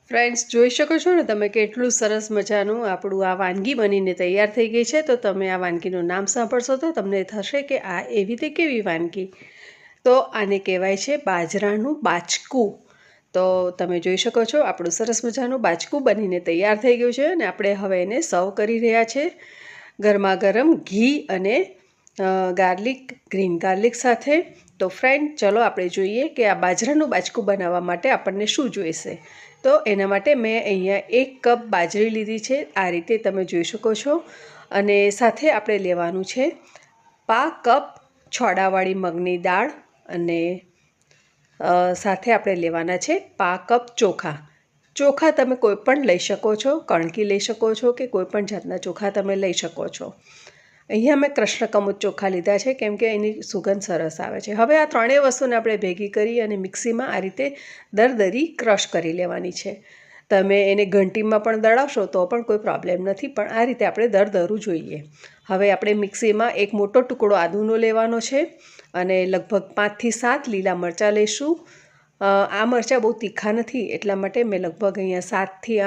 Friends, જોઈ શકો છો ને તમે કેટલું સરસ મજાનું આપણું આ વાનગી બનીને તૈયાર થઈ ગઈ છે. તો તમે આ વાનગીનું નામ સાંભળશો તો તમને થશે કે આ એવી તે કેવી વાનગી. તો આને કહેવાય છે બાજરાનું બાચકું. તો તમે જોઈ શકો છો આપણું સરસ મજાનું બાચકું બનીને તૈયાર થઈ ગયું છે અને આપણે હવે એને સર્વ કરી રહ્યા છે ગરમા ગરમ ઘી અને ગ્રીન ગાર્લિક સાથે. તો ફ્રેન્ડ, ચલો આપણે જોઈએ કે આ બાજરાનું બાચકું બનાવવા માટે આપણને શું જોઈશે. તો એના માટે મેં અહીંયા 1 કપ બાજરી લીધી છે, આ રીતે તમે જોઈ શકો છો. અને સાથે આપણે લેવાનું છે 1/2 કપ છોડાવાળી મગની દાળ અને સાથે આપણે લેવાના છે 1/2 કપ ચોખા. ચોખા તમે કોઈ પણ લઈ શકો છો, કણકી લઈ શકો છો કે કોઈ પણ જાતના ચોખા તમે લઈ શકો છો. અહીંયા મેં કૃષ્ણકમુદ ચોખા લીધા છે કેમ કે એની સુગંધ સરસ આવે છે. હવે આ ત્રણેય વસ્તુને આપણે ભેગી કરી અને મિક્સીમાં આ રીતે દરદરી ક્રશ કરી લેવાની છે. તમે એને ઘંટીમાં પણ દળાવશો તો પણ કોઈ પ્રોબ્લેમ નથી, પણ આ રીતે આપણે દરદરું જોઈએ. હવે આપણે મિક્સીમાં એક મોટો ટુકડો આદુનો લેવાનો છે અને લગભગ 5 થી 7 લીલા મરચાં લઈશું. આ મરચાં બહુ તીખા નથી એટલા માટે મેં લગભગ અહીંયા 7 થી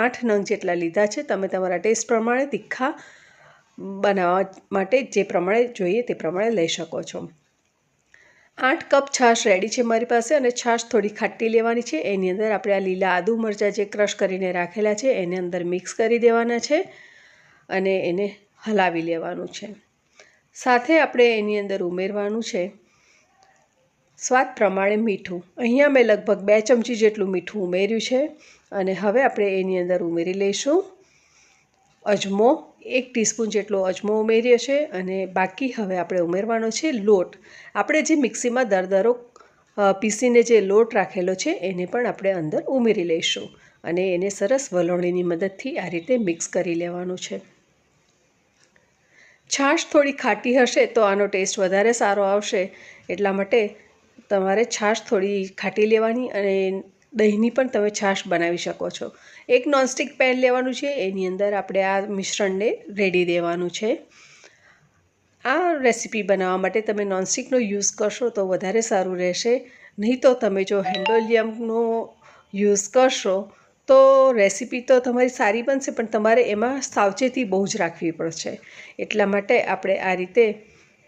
8 નંગ જેટલા લીધા છે. તમે તમારા ટેસ્ટ પ્રમાણે તીખા બનાવવા માટે જે પ્રમાણે જોઈએ તે પ્રમાણે લઈ શકો છો. 8 કપ છાશ રેડી છે મારી પાસે અને છાશ થોડી ખાટી લેવાની છે. એની અંદર આપણે આ લીલા આદુ મરચાં જે ક્રશ કરીને રાખેલા છે એને અંદર મિક્સ કરી દેવાના છે અને એને હલાવી લેવાનું છે. સાથે આપણે એની અંદર ઉમેરવાનું છે સ્વાદ પ્રમાણે મીઠું. અહીંયા મેં લગભગ 2 ચમચી જેટલું મીઠું ઉમેર્યું છે. અને હવે આપણે એની અંદર ઉમેરી લઈશું અજમો. 1 ટીસ્પૂન જેટલો અજમો ઉમેર્યો છે અને બાકી હવે આપણે ઉમેરવાનો છે લોટ. આપણે જે મિક્સીમાં દરદરો પીસીને જે લોટ રાખેલો છે એને પણ આપણે અંદર ઉમેરી લઈશું અને એને સરસ વલોણીની મદદથી આ રીતે મિક્સ કરી લેવાનું છે. છાશ થોડી ખાટી હશે તો આનો ટેસ્ટ વધારે સારો આવશે, એટલા માટે તમારે છાશ થોડી ખાટી લેવાની અને દહીંની પણ તમે છાશ બનાવી શકો છો. એક નોનસ્ટિક પેન લેવાનું છે, એની અંદર આપણે આ મિશ્રણને રેડી દેવાનું છે. આ રેસીપી બનાવવા માટે તમે નોનસ્ટિકનો યુઝ કરશો તો વધારે સારું રહેશે, નહીં તો તમે જો હેન્ડોલિયમનો યુઝ કરશો તો રેસીપી તો તમારી સારી બનશે પણ તમારે એમાં સાવચેતી બહુ જ રાખવી પડશે. એટલા માટે આપણે આ રીતે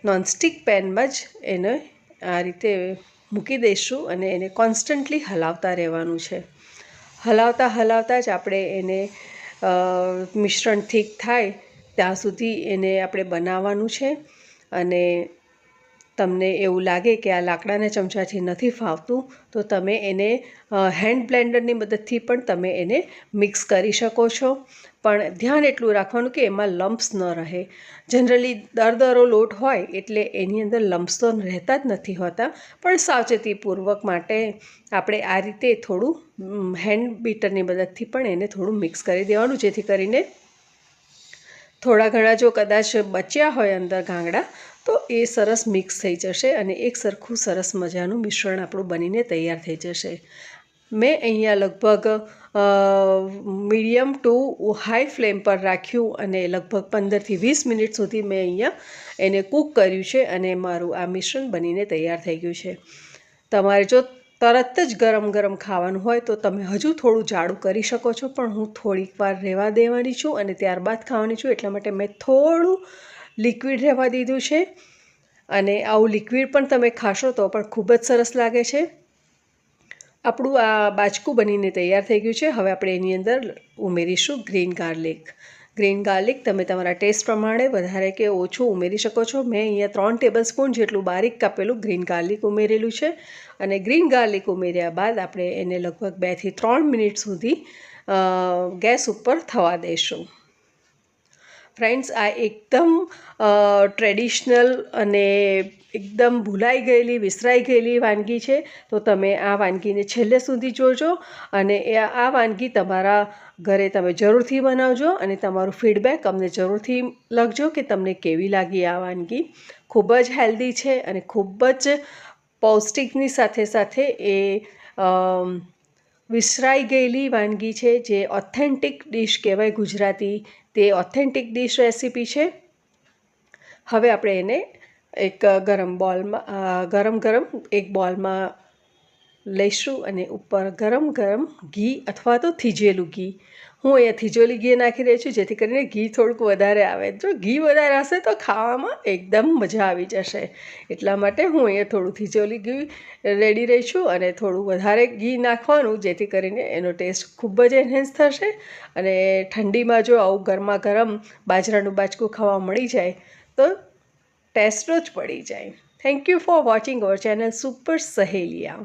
નોનસ્ટિક પેનમાં જ એને આ રીતે મૂકી દઈશું અને એને કોન્સ્ટન્ટલી હલાવતા રહેવાનું છે. હલાવતા જ આપણે એને મિશ્રણ ઠીક થાય ત્યાં સુધી એને આપણે બનાવવાનું છે. અને તમને એવું લાગે કે આ લાકડાના ચમચાથી નથી ફાવતું તો તમે એને હેન્ડ બ્લેન્ડરની મદદથી પણ તમે એને મિક્સ કરી શકો છો. પણ ધ્યાન એટલું રાખવાનું કે એમાં લમ્પ્સ ન રહે. જનરલી દરદરો લોટ હોય એટલે એની અંદર લમ્પ્સ તો રહેતા જ નથી હોતા, પણ સાવચેતીપૂર્વક માટે આપણે આ રીતે થોડું હેન્ડ બીટરની મદદથી પણ એને થોડું મિક્સ કરી દેવાનું, જેથી કરીને થોડા ઘણા જો કદાચ બચ્યા હોય અંદર ગાંગડા તો એ સરસ મિક્સ થઈ જશે અને એક સરખું સરસ મજાનું મિશ્રણ આપણું બનીને તૈયાર થઈ જશે. મેં અહીંયા લગભગ મીડિયમ ટુ હાઈ ફ્લેમ પર રાખ્યું અને લગભગ 15 થી 20 મિનિટ સુધી મેં અહીંયા એને કૂક કર્યું છે અને મારું આ મિશ્રણ બનીને તૈયાર થઈ ગયું છે. તમારે જો તરત જ ગરમ ગરમ ખાવાનું હોય તો તમે હજુ થોડું જાડું કરી શકો છો, પણ હું થોડીક વાર રહેવા દેવાની છું અને ત્યારબાદ ખાવાની છું, એટલા માટે મેં થોડું લિક્વિડ રહેવા દીધું છે. અને આવું લિક્વિડ પણ તમે ખાશો તો પણ ખૂબ જ સરસ લાગે છે. આપણું આ બાચકું બનીને તૈયાર થઈ ગયું છે. હવે આપણે એની અંદર ઉમેરીશું ગ્રીન ગાર્લિક. ગ્રીન ગાર્લિક તમે તમારા ટેસ્ટ પ્રમાણે વધારે કે ઓછું ઉમેરી શકો છો. મેં અહીંયા 3 ટેબલસ્પૂન જેટલું બારીક કાપેલું ગ્રીન ગાર્લિક ઉમેરેલું છે અને ગ્રીન ગાર્લિક ઉમેર્યા બાદ આપણે એને લગભગ 2 થી 3 મિનિટ સુધી ગેસ ઉપર થવા દઈશું. ફ્રેન્ડ્સ, આ એકદમ ટ્રેડિશનલ અને એકદમ ભૂલાઈ ગયેલી, વિસરાઈ ગયેલી વાનગી છે. તો તમે આ વાનગીને છેલ્લે સુધી જોજો અને આ વાનગી તમારા ઘરે તમે જરૂરથી બનાવજો અને તમારું ફીડબેક અમને જરૂરથી લખજો કે તમને કેવી લાગી આ વાનગી. ખૂબ જ હેલ્ધી છે અને ખૂબ જ પૌષ્ટિકની સાથે સાથે એ વિસરાઈ ગયેલી વાનગી છે, જે ઓથેન્ટિક ડિશ કહેવાય ગુજરાતી, તે ઓથેન્ટિક ડિશ રેસીપી છે. હવે આપણે એને એક ગરમ એક બોલમાં લઈશું અને ઉપર ગરમ ગરમ ઘી અથવા તો થીજેલું ઘી, હું અહીંયા થીજેલું ઘી નાખી રહી છું જેથી કરીને ઘી થોડુંક વધારે આવે. જો ઘી વધારે હશે તો ખાવામાં એકદમ મજા આવી જશે. એટલા માટે હું અહીંયા થોડું થીજેલું ઘી રેડી રહી છું અને થોડું વધારે ઘી નાખવાનું જેથી કરીને એનો ટેસ્ટ ખૂબ જ એન્હેન્સ થશે. અને ઠંડીમાં જો આવું ગરમા ગરમ બાજરાનું બાચકું ખાવા મળી જાય તો ટેસ્ટ જ પડી જાય. Thank you for watching our channel super સહેલિયા.